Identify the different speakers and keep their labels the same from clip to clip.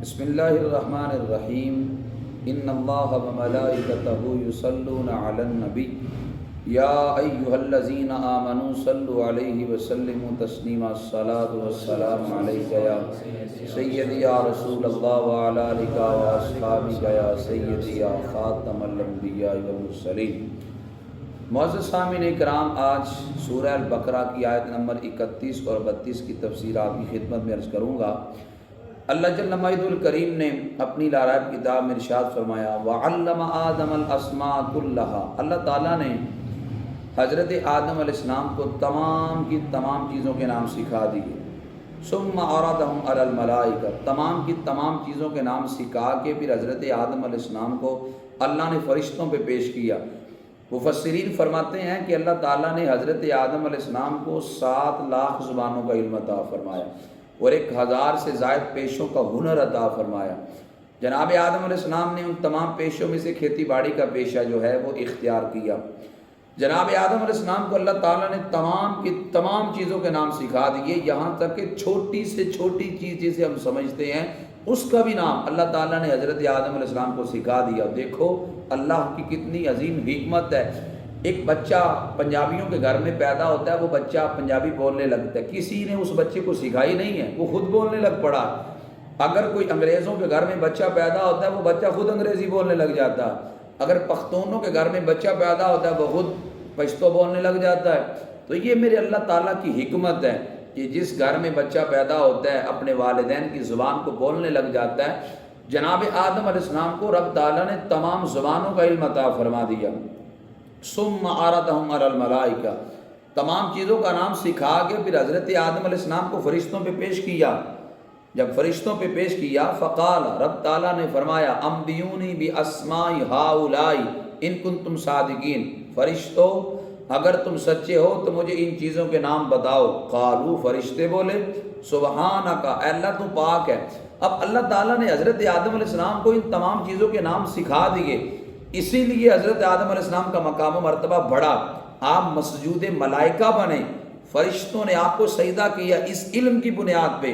Speaker 1: بسم اللہ الرحمن الرحیم ان اللہ وملائکتہ یصلون علی النبی یا ایہا الذین آمنوا صلوا علیہ وسلموا تسلیما الصلاۃ والسلام علیک یا سیدی یا رسول اللہ وعلی آلک واصحابک یا سیدی یا خاتم الانبیاء والمرسلین۔ معزز سامعین کرام، آج سورہ البقرہ کی آیت نمبر 31 اور 32 کی تفسیر آپ کی خدمت میں عرض کروں گا۔ اللہ جل مجدہ الکریم نے اپنی لا ریب کتاب میں ارشاد فرمایا وَعَلَّمَ آدَمَ الْأَسْمَاءَ كُلَّهَا۔ اللہ تعالیٰ نے حضرت آدم علیہ السلام کو تمام کی تمام چیزوں کے نام سکھا دیے۔ ثُمَّ عَرَضَهُمْ عَلَى الْمَلَائِكَةِ، تمام کی تمام چیزوں کے نام سکھا کے پھر حضرت آدم علیہ السلام کو اللہ نے فرشتوں پہ پیش کیا۔ مفسرین فرماتے ہیں کہ اللہ تعالیٰ نے حضرت آدم علیہ السلام کو 7 لاکھ زبانوں کا علم عطا فرمایا اور 1000 سے زائد پیشوں کا ہنر عطا فرمایا۔ جناب آدم علیہ السلام نے ان تمام پیشوں میں سے کھیتی باڑی کا پیشہ جو ہے وہ اختیار کیا۔ جناب آدم علیہ السلام کو اللہ تعالیٰ نے تمام کی تمام چیزوں کے نام سکھا دیے، یہاں تک کہ چھوٹی سے چھوٹی چیز جسے ہم سمجھتے ہیں اس کا بھی نام اللہ تعالیٰ نے حضرت آدم علیہ السلام کو سکھا دیا۔ دیکھو اللہ کی کتنی عظیم حکمت ہے۔ ایک بچہ پنجابیوں کے گھر میں پیدا ہوتا ہے، وہ بچہ پنجابی بولنے لگتا ہے، کسی نے اس بچے کو سکھائی نہیں ہے، وہ خود بولنے لگ پڑا۔ اگر کوئی انگریزوں کے گھر میں بچہ پیدا ہوتا ہے، وہ بچہ خود انگریزی بولنے لگ جاتا ہے۔ اگر پختونوں کے گھر میں بچہ پیدا ہوتا ہے، وہ خود پشتو بولنے لگ جاتا ہے۔ تو یہ میرے اللہ تعالیٰ کی حکمت ہے کہ جس گھر میں بچہ پیدا ہوتا ہے اپنے والدین کی زبان کو بولنے لگ جاتا ہے۔ جناب آدم علیہ السلام کو رب تعالیٰ نے تمام زبانوں کا علم عطا فرما دیا۔ ثم عرضهم على الملائکہ، تمام چیزوں کا نام سکھا کے پھر حضرت آدم علیہ السلام کو فرشتوں پہ پیش کیا۔ جب فرشتوں پہ پیش کیا فقال، رب تعالیٰ نے فرمایا انبئونی باسماء ہؤلاء ان کنتم صادقین، فرشتوں اگر تم سچے ہو تو مجھے ان چیزوں کے نام بتاؤ۔ قالوا، فرشتے بولے سبحانک، اے اللہ تو پاک ہے۔ اب اللہ تعالیٰ نے حضرت آدم علیہ السلام کو ان تمام چیزوں کے نام سکھا دیے، اسی لیے حضرت آدم علیہ السلام کا مقام و مرتبہ بڑھا، آپ مسجود ملائکہ بنے، فرشتوں نے آپ کو سجدہ کیا۔ اس علم کی بنیاد پہ،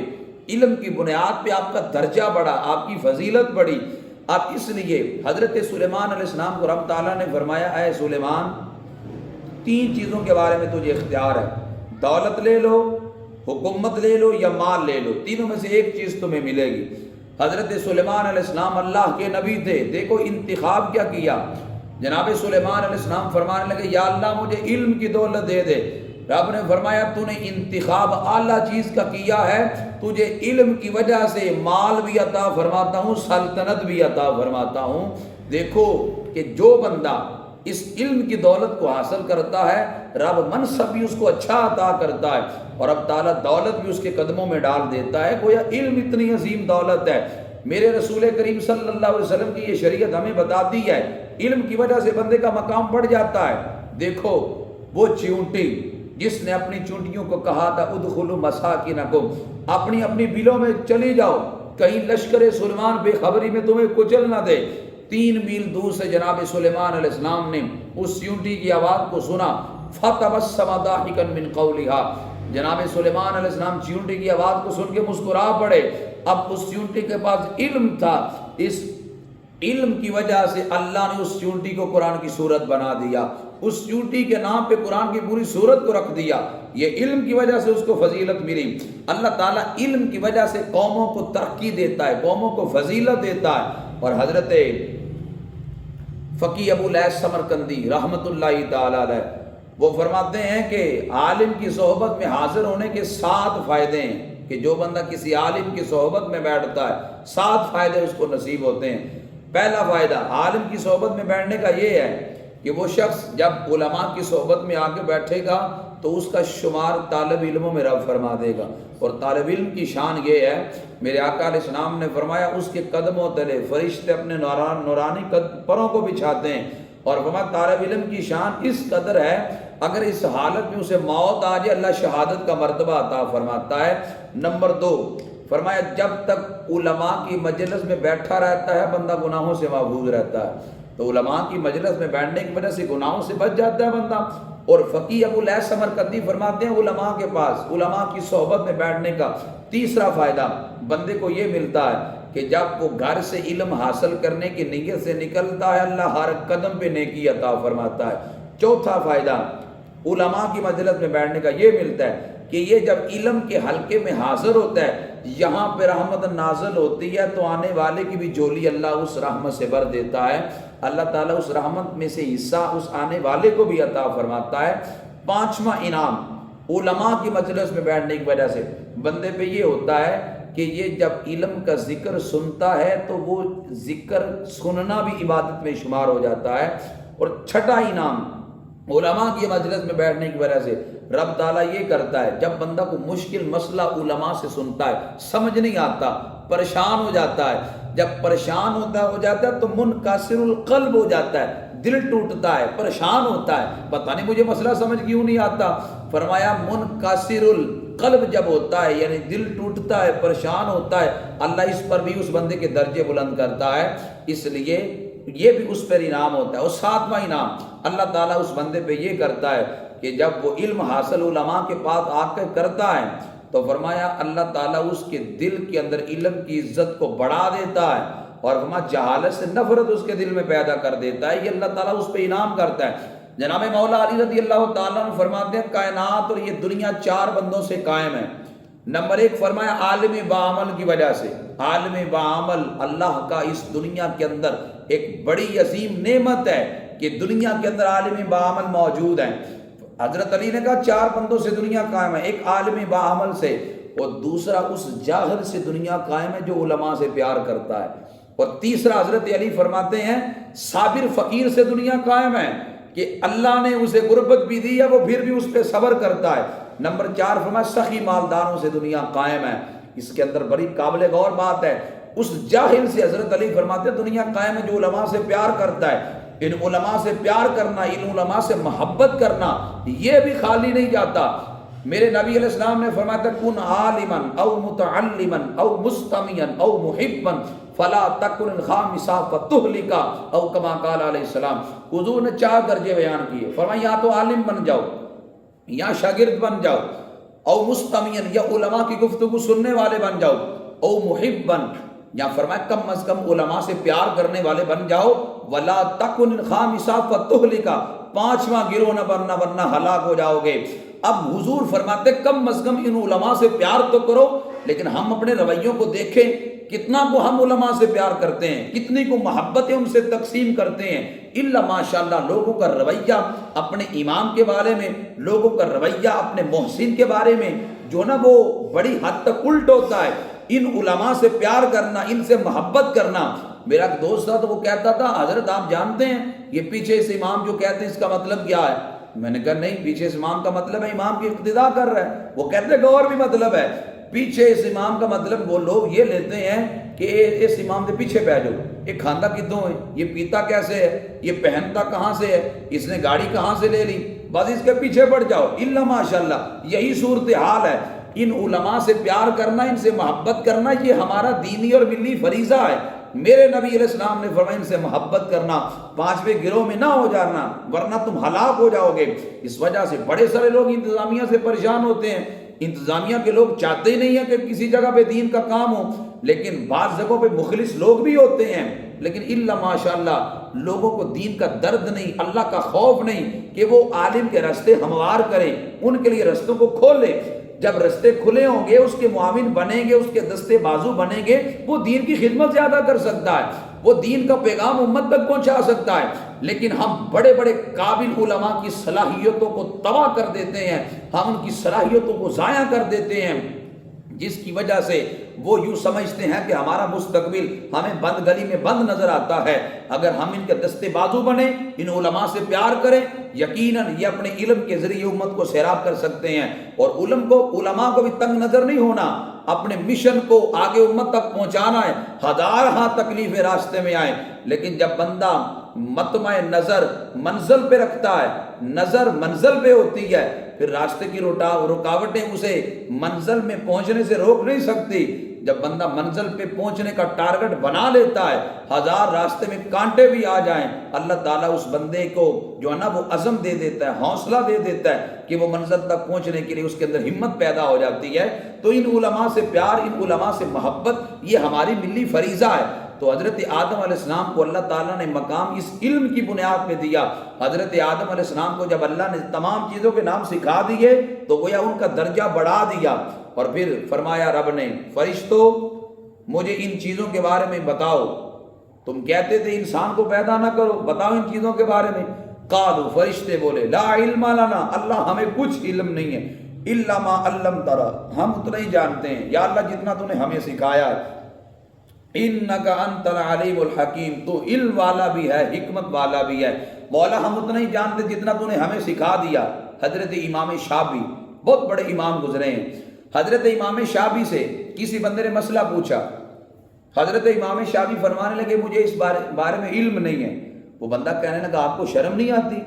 Speaker 1: علم کی بنیاد پہ آپ کا درجہ بڑھا، آپ کی فضیلت بڑھی۔ اب اس لیے حضرت سلیمان علیہ السلام کو رب تعالیٰ نے فرمایا اے سلیمان، 3 چیزوں کے بارے میں تجھے اختیار ہے، دولت لے لو، حکومت لے لو یا مال لے لو، تینوں میں سے ایک چیز تمہیں ملے گی۔ حضرت سلیمان علیہ السلام اللہ کے نبی تھے، دیکھو انتخاب کیا کیا۔ جناب سلیمان علیہ السلام فرمانے لگے یا اللہ مجھے علم کی دولت دے دے۔ رب نے فرمایا تو نے انتخاب اعلیٰ چیز کا کیا ہے، تجھے علم کی وجہ سے مال بھی عطا فرماتا ہوں، سلطنت بھی عطا فرماتا ہوں۔ دیکھو کہ جو بندہ اس علم کی دولت کو حاصل کرتا ہے، رب منصب بھی اس کو اچھا عطا کرتا ہے اور اب تعالیٰ دولت بھی اس کے قدموں میں ڈال دیتا ہے۔ گویا علم اتنی عظیم دولت ہے۔ میرے رسول کریم صلی اللہ علیہ وسلم کی یہ شریعت ہمیں بتاتی ہے علم کی وجہ سے بندے کا مقام بڑھ جاتا ہے۔ دیکھو وہ چیونٹی جس نے اپنی چونٹیوں کو کہا تھا ادخلوا مساکنکم، اپنی اپنی بلوں میں چلی جاؤ، کہیں لشکر سلیمان بے خبری میں تمہیں کچل نہ دے۔ 3 میل دور سے جناب سلیمان علیہ السلام نے اس چیونٹی کی آواز کو سنا، فتبسم ضاحکا من قولها، جناب سلیمان علیہ السلام چیونٹی کی آواز کو سن کے مسکرا پڑے۔ اب اس چیونٹی کے پاس علم تھا، اس علم کی وجہ سے اللہ نے اس چیونٹی کو قرآن کی صورت بنا دیا، اس چیونٹی کے نام پہ قرآن کی پوری صورت کو رکھ دیا۔ یہ علم کی وجہ سے اس کو فضیلت ملی۔ اللہ تعالیٰ علم کی وجہ سے قوموں کو ترقی دیتا ہے، قوموں کو فضیلت دیتا ہے۔ اور حضرت فقی ابو لیث سمرقندی رحمۃ اللہ تعالی علیہ وہ فرماتے ہیں کہ عالم کی صحبت میں حاضر ہونے کے 7 فائدے ہیں، کہ جو بندہ کسی عالم کی صحبت میں بیٹھتا ہے 7 فائدے اس کو نصیب ہوتے ہیں۔ پہلا فائدہ عالم کی صحبت میں بیٹھنے کا یہ ہے کہ وہ شخص جب علماء کی صحبت میں آ کے بیٹھے گا تو اس کا شمار طالب علموں میں رب فرما دے گا۔ اور طالب علم کی شان یہ ہے، میرے آقا علیہ السلام نے فرمایا اس کے قدموں تلے فرشتے اپنے نورانی پروں کو بچھاتے ہیں، اور فرمایا طالب علم کی شان اس قدر ہے اگر اس حالت میں اسے موت آ جائے اللہ شہادت کا مرتبہ عطا فرماتا ہے۔ نمبر 2 فرمایا جب تک علماء کی مجلس میں بیٹھا رہتا ہے بندہ گناہوں سے محفوظ رہتا ہے، تو علماء کی مجلس میں بیٹھنے کی وجہ سے گناہوں سے بچ جاتا ہے بندہ۔ اور فقی ابو لیث سمرقندی فرماتے ہیں علماء کے پاس علماء کی صحبت میں بیٹھنے کا تیسرا فائدہ بندے کو یہ ملتا ہے کہ جب وہ گھر سے علم حاصل کرنے کی نیت سے نکلتا ہے اللہ ہر قدم پہ نیکی عطا فرماتا ہے۔ چوتھا فائدہ علماء کی مجلس میں بیٹھنے کا یہ ملتا ہے کہ یہ جب علم کے حلقے میں حاضر ہوتا ہے، یہاں پہ رحمت نازل ہوتی ہے تو آنے والے کی بھی جھولی اللہ اس رحمت سے بھر دیتا ہے، اللہ تعالیٰ اس رحمت میں سے حصہ اس آنے والے کو بھی عطا فرماتا ہے۔ پانچواں انعام علماء کی مجلس میں بیٹھنے کی وجہ سے بندے پہ یہ ہوتا ہے کہ یہ جب علم کا ذکر سنتا ہے تو وہ ذکر سننا بھی عبادت میں شمار ہو جاتا ہے۔ اور چھٹا انعام علماء کی مجلس میں بیٹھنے کی وجہ سے رب تعالیٰ یہ کرتا ہے، جب بندہ کو مشکل مسئلہ علماء سے سنتا ہے، سمجھ نہیں آتا، پریشان ہو جاتا ہے، جب پریشان ہو جاتا ہے تو منکسر القلب ہو جاتا ہے، دل ٹوٹتا ہے، پریشان ہوتا ہے، پتہ نہیں مجھے مسئلہ سمجھ کیوں نہیں آتا۔ فرمایا منکسر القلب جب ہوتا ہے یعنی دل ٹوٹتا ہے، پریشان ہوتا ہے، اللہ اس پر بھی اس بندے کے درجے بلند کرتا ہے، اس لیے یہ بھی اس پر انعام ہوتا ہے۔ اور ساتواں انعام اللہ تعالیٰ اس بندے پہ یہ کرتا ہے کہ جب وہ علم حاصل علماء کے پاس آ کر کرتا ہے تو فرمایا اللہ تعالیٰ اس کے دل کے اندر علم کی عزت کو بڑھا دیتا ہے، اور فرمایا جہالت سے نفرت اس کے دل میں پیدا کر دیتا ہے، یہ اللہ تعالیٰ اس پہ انعام کرتا ہے۔ جناب مولا علی رضی اللہ تعالیٰ عنہ فرماتے ہیں کائنات اور یہ دنیا چار بندوں سے قائم ہے۔ نمبر ایک فرمایا عالم باعمل کی وجہ سے، عالم باعمل اللہ کا اس دنیا کے اندر ایک بڑی عظیم نعمت ہے کہ دنیا کے اندر عالم باعمل موجود ہیں۔ حضرت علی نے کہا چار بندوں سے دنیا قائم ہے، ایک عالم باعمل سے، اور دوسرا اس جاہل سے دنیا قائم ہے جو علماء سے پیار کرتا ہے، اور تیسرا حضرت علی فرماتے ہیں صابر فقیر سے دنیا قائم ہے کہ اللہ نے اسے غربت بھی دی ہے وہ پھر بھی اس پہ صبر کرتا ہے۔ نمبر چار فرمایا سخی مالداروں سے دنیا قائم ہے۔ اس کے اندر بڑی قابل غور بات ہے، اس جاہل سے حضرت علی فرماتے ہیں دنیا قائم ہے جو علماء سے پیار کرتا ہے۔ ان علماء سے پیار کرنا، ان علماء سے محبت کرنا، یہ بھی خالی نہیں جاتا۔ میرے نبی علیہ السلام نے فرمایا تھا کن عالما او متعلما او مستمعا او محبا فلا تکن خامسا فتہلکا او کما قال علیہ السلام۔ حضور نے چار درجے بیان کیے، فرمایا یا تو عالم بن جاؤ، یا شاگرد بن جاؤ، او مستمعا یا علماء کی گفتگو سننے والے بن جاؤ، او محبا یا فرمایا کم از کم علماء سے پیار کرنے والے بن جاؤ، ولا تکن خامسا فتہلکا پانچواں گروہ نہ بننا ورنہ ہلاک ہو جاؤ گے۔ اب حضور فرماتے کم از کم ان علماء سے پیار تو کرو، لیکن ہم اپنے رویوں کو دیکھیں کتنا کو ہم علماء سے پیار کرتے ہیں، کتنی کو محبتیں ان سے تقسیم کرتے ہیں۔ الا ماشاءاللہ لوگوں کا رویہ اپنے امام کے بارے میں، لوگوں کا رویہ اپنے محسن کے بارے میں جو نا وہ بڑی حد تک الٹ ہوتا ہے۔ ان علماء سے پیار کرنا، ان سے محبت کرنا۔ میرا ایک دوست تھا تو وہ کہتا تھا حضرت آپ جانتے ہیں یہ پیچھے سے امام جو کہتے ہیں اس کا مطلب کیا ہے؟ میں نے کہا نہیں، پیچھے سے امام کا مطلب ہے امام کی اقتداء کر رہا ہے۔ وہ کہتے ہیں کہ اور بھی مطلب ہے، پیچھے اس امام کا مطلب وہ لوگ یہ لیتے ہیں کہ اس امام سے پیچھے بیٹھ جاؤ، یہ کھاندہ کتوں ہے، یہ پیتا کیسے ہے، یہ پہنتا کہاں سے ہے، اس نے گاڑی کہاں سے لے لی، بس اس کے پیچھے پڑ جاؤ۔ الا ماشاءاللہ یہی صورتحال ہے۔ ان علماء سے پیار کرنا، ان سے محبت کرنا، یہ ہمارا دینی اور ملی فریضہ ہے۔ میرے نبی علیہ السلام نے فرمایا ان سے محبت کرنا، پانچویں گروہ میں نہ ہو جانا ورنہ تم ہلاک ہو جاؤ گے۔ اس وجہ سے بڑے سارے لوگ انتظامیہ سے پریشان ہوتے ہیں، انتظامیہ کے لوگ چاہتے ہی نہیں ہیں کہ کسی جگہ پہ دین کا کام ہو، لیکن بعض جگہوں پہ مخلص لوگ بھی ہوتے ہیں، لیکن الا ماشاءاللہ لوگوں کو دین کا درد نہیں، اللہ کا خوف نہیں کہ وہ عالم کے راستے ہموار کریں، ان کے لیے رستوں کو کھولیں۔ جب رستے کھلے ہوں گے اس کے معاون بنیں گے، اس کے دستے بازو بنیں گے، وہ دین کی خدمت زیادہ کر سکتا ہے، وہ دین کا پیغام امت تک پہنچا سکتا ہے۔ لیکن ہم بڑے بڑے قابل علماء کی صلاحیتوں کو تباہ کر دیتے ہیں، ہم ان کی صلاحیتوں کو ضائع کر دیتے ہیں، جس کی وجہ سے وہ یوں سمجھتے ہیں کہ ہمارا مستقبل ہمیں بند گلی میں بند نظر آتا ہے۔ اگر ہم ان کے دستے بازو بنیں، ان علماء سے پیار کریں، یقیناً یہ اپنے علم کے ذریعے امت کو سیراب کر سکتے ہیں۔ اور علماء کو بھی تنگ نظر نہیں ہونا، اپنے مشن کو آگے امت تک پہنچانا ہے، ہزار ہاں تکلیفیں راستے میں آئیں، لیکن جب بندہ مطمع نظر منزل پہ رکھتا ہے، نظر منزل پہ ہوتی ہے، پھر راستے کی رکاوٹیں اسے منزل میں پہنچنے سے روک نہیں سکتی۔ جب بندہ منزل پہ پہنچنے کا ٹارگٹ بنا لیتا ہے، ہزار راستے میں کانٹے بھی آ جائیں، اللہ تعالیٰ اس بندے کو جو ہے نا وہ عزم دے دیتا ہے، حوصلہ دے دیتا ہے کہ وہ منزل تک پہنچنے کے لیے اس کے اندر ہمت پیدا ہو جاتی ہے۔ تو ان علماء سے پیار، ان علماء سے محبت، یہ ہماری ملی فریضہ ہے۔ تو حضرت آدم علیہ السلام کو اللہ تعالیٰ نے مقام اس علم کی بنیاد پہ دیا۔ حضرت آدم علیہ السلام کو جب اللہ نے تمام چیزوں کے نام سکھا دیے تو گویا ان کا درجہ بڑھا دیا، اور پھر فرمایا رب نے، فرشتوں مجھے ان چیزوں کے بارے میں بتاؤ، تم کہتے تھے انسان کو پیدا نہ کرو، بتاؤ ان چیزوں کے بارے میں۔ قالوا، فرشتے بولے، لا علم لنا، اللہ ہمیں کچھ علم نہیں ہے، الا ما علمتنا، ہم اتنا ہی جانتے ہیں یا اللہ جتنا تو نے ہمیں سکھایا ہے۔ انک انت العلیم الحکیم، تو علم والا بھی ہے، حکمت والا بھی ہے، مولا ہم اتنا ہی جانتے جتنا تو نے ہمیں سکھا دیا۔ حضرت امام شافعی بہت بڑے امام گزرے ہیں، حضرت امام شافعی سے کسی بندے نے مسئلہ پوچھا، حضرت امام شافعی فرمانے لگے مجھے اس بارے میں علم نہیں ہے۔ وہ بندہ کہنے لگا آپ کو شرم نہیں آتی،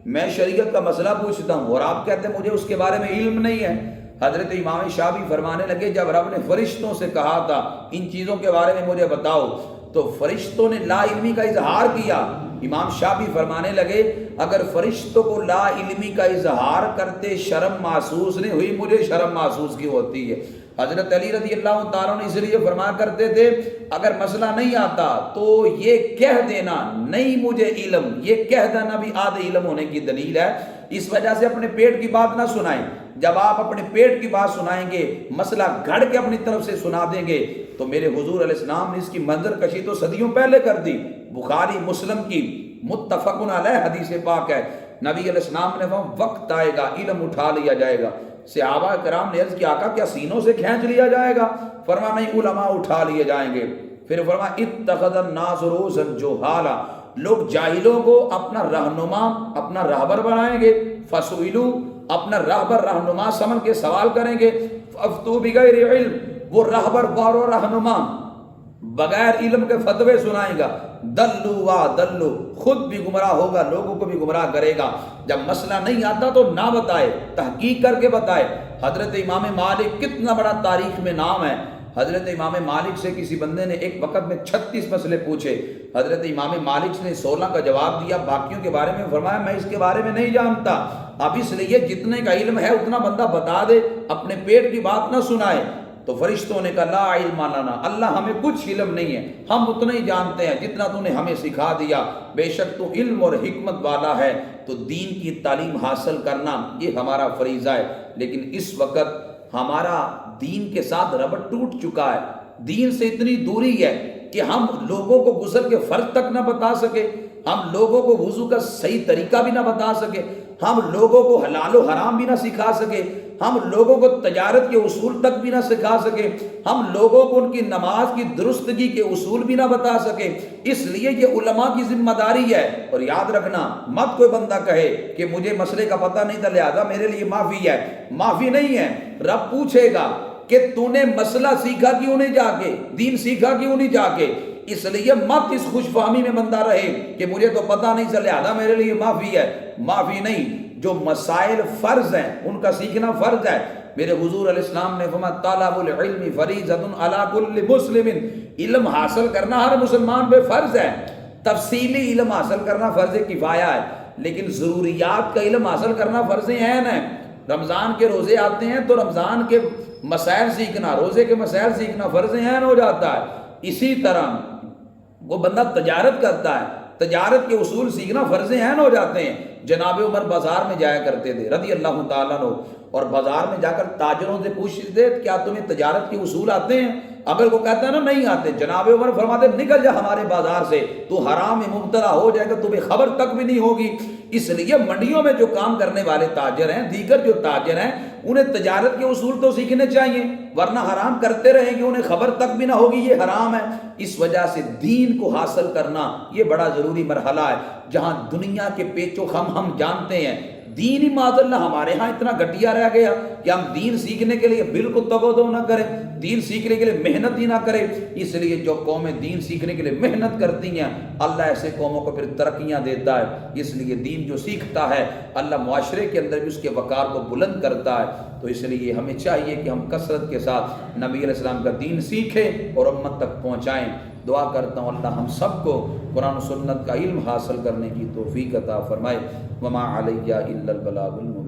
Speaker 1: میں شریعت کا مسئلہ پوچھتا ہوں اور آپ کہتے ہیں مجھے اس کے بارے میں علم نہیں ہے۔ حضرت امام شافعی فرمانے لگے جب رب نے فرشتوں سے کہا تھا ان چیزوں کے بارے میں مجھے بتاؤ تو فرشتوں نے لا علمی کا اظہار کیا۔ امام شافعی فرمانے لگے اگر فرشتوں کو لا علمی کا اظہار کرتے شرم محسوس نہیں ہوئی، مجھے شرم محسوس کی ہوتی ہے۔ حضرت علی رضی اللہ تعالیٰ نے اس لیے فرمایا کرتے تھے اگر مسئلہ نہیں آتا تو یہ کہہ دینا نہیں مجھے علم، یہ کہہ دینا بھی آدھے علم ہونے کی دلیل ہے۔ اس وجہ سے اپنے پیٹ کی بات نہ سنائیں، جب آپ اپنے پیٹ کی بات سنائیں گے، مسئلہ گھڑ کے اپنی طرف سے سنا دیں گے تو میرے حضور علیہ السلام نے اس کی منظر کشی تو صدیوں پہلے کر دی۔ بخاری مسلم کی متفق علیہ حدیث پاک ہے، نبی علیہ السلام نے فرمایا وقت آئے گا علم اٹھا لیا جائے گا۔ صحابہ کرام نے عرض کیا آقا کیا سینوں سے کھینچ لیا جائے گا؟ فرمایا نہیں، علماء اٹھا لیے جائیں گے۔ پھر فرمایا اتخذ الناس رؤوسا جہالا، لوگ جاہلوں کو اپنا رہنما، اپنا رہبر بنائیں گے، فسئلوا، اپنا رہبر رہنما سمجھ کے سوال کریں گے، فافتوا بغیر علم، وہ رہبر بارو رہنما بغیر علم کے فتوے سنائے گا، دلوا و دلو، خود بھی گمراہ ہوگا، لوگوں کو بھی گمراہ کرے گا۔ جب مسئلہ نہیں آتا تو نہ بتائے، تحقیق کر کے بتائے۔ حضرت امام مالک کتنا بڑا تاریخ میں نام ہے، حضرت امام مالک سے کسی بندے نے ایک وقت میں 36 مسئلے پوچھے، حضرت امام مالک نے 16 کا جواب دیا، باقیوں کے بارے میں فرمایا میں اس کے بارے میں نہیں جانتا۔ اب اس لیے جتنے کا علم ہے اتنا بندہ بتا دے، اپنے پیٹ کی بات نہ سنائے۔ تو فرشتوں نے کہا لا علم لنا، اللہ ہمیں کچھ علم نہیں ہے، ہم اتنا ہی جانتے ہیں جتنا تو نے ہمیں سکھا دیا، بے شک تو علم اور حکمت والا ہے۔ تو دین کی تعلیم حاصل کرنا یہ ہمارا فریضہ ہے، لیکن اس وقت ہمارا دین کے ساتھ ربط ٹوٹ چکا ہے، دین سے اتنی دوری ہے کہ ہم لوگوں کو غسل کے فرض تک نہ بتا سکے، ہم لوگوں کو وضو کا صحیح طریقہ بھی نہ بتا سکے، ہم لوگوں کو حلال و حرام بھی نہ سکھا سکے، ہم لوگوں کو تجارت کے اصول تک بھی نہ سکھا سکے، ہم لوگوں کو ان کی نماز کی درستگی کے اصول بھی نہ بتا سکے۔ اس لیے یہ علماء کی ذمہ داری ہے۔ اور یاد رکھنا، مت کوئی بندہ کہے کہ مجھے مسئلے کا پتہ نہیں تھا لہذا میرے لیے معافی ہے، معافی نہیں ہے۔ رب پوچھے گا کہ تو نے مسئلہ سیکھا کیوں نہیں جا کے، دین سیکھا کیوں نہیں جا کے؟ اس لیے مت اس خوش فہمی میں بندہ رہے کہ مجھے تو پتہ نہیں چلے لہذا میرے لیے معافی ہے، معافی نہیں۔ جو مسائل فرض ہیں ان کا سیکھنا فرض ہے۔ میرے حضور علیہ السلام نے فرمایا طلب العلم فریضۃ علی کل مسلم، علم حاصل کرنا ہر مسلمان پہ فرض ہے۔ تفصیلی علم حاصل کرنا فرض کفایہ ہے، لیکن ضروریات کا علم حاصل کرنا فرض عین ہے۔ رمضان کے روزے آتے ہیں تو رمضان کے مسائل سیکھنا، روزے کے مسائل سیکھنا فرض عین ہو جاتا ہے۔ اسی طرح وہ بندہ تجارت کرتا ہے، تجارت کے اصول سیکھنا فرض عین ہو جاتے ہیں۔ جناب عمر بازار میں جایا کرتے تھے رضی اللہ تعالیٰ عنہ، اور بازار میں جا کر تاجروں سے پوچھتے تھے کیا تمہیں تجارت کے اصول آتے ہیں؟ اگر وہ کہتا ہے نا نہیں آتے، جناب عمر فرماتے نکل جا ہمارے بازار سے، تو حرام میں مبتلا ہو جائے گا، تمہیں خبر تک بھی نہیں ہوگی۔ اس لیے منڈیوں میں جو کام کرنے والے تاجر ہیں، دیگر جو تاجر ہیں، انہیں تجارت کے اصول تو سیکھنے چاہیے، ورنہ حرام کرتے رہیں گے انہیں خبر تک بھی نہ ہوگی یہ حرام ہے۔ اس وجہ سے دین کو حاصل کرنا یہ بڑا ضروری مرحلہ ہے۔ جہاں دنیا کے پیچ و خم ہم جانتے ہیں، دین ہی معاذ اللہ ہمارے ہاں اتنا گھٹیا رہ گیا کہ ہم دین سیکھنے کے لیے بالکل تگودو نہ کریں، دین سیکھنے کے لیے محنت ہی نہ کریں۔ اس لیے جو قومیں دین سیکھنے کے لیے محنت کرتی ہیں اللہ ایسے قوموں کو پھر ترقیاں دیتا ہے۔ اس لیے دین جو سیکھتا ہے اللہ معاشرے کے اندر بھی اس کے وقار کو بلند کرتا ہے۔ تو اس لیے ہمیں چاہیے کہ ہم کثرت کے ساتھ نبی علیہ السلام کا دین سیکھیں اور امت تک پہنچائیں۔ دعا کرتا ہوں اللہ ہم سب کو قرآن و سنت کا علم حاصل کرنے کی توفیق عطا فرمائے۔ وما علیہ الا البلاغ المبین۔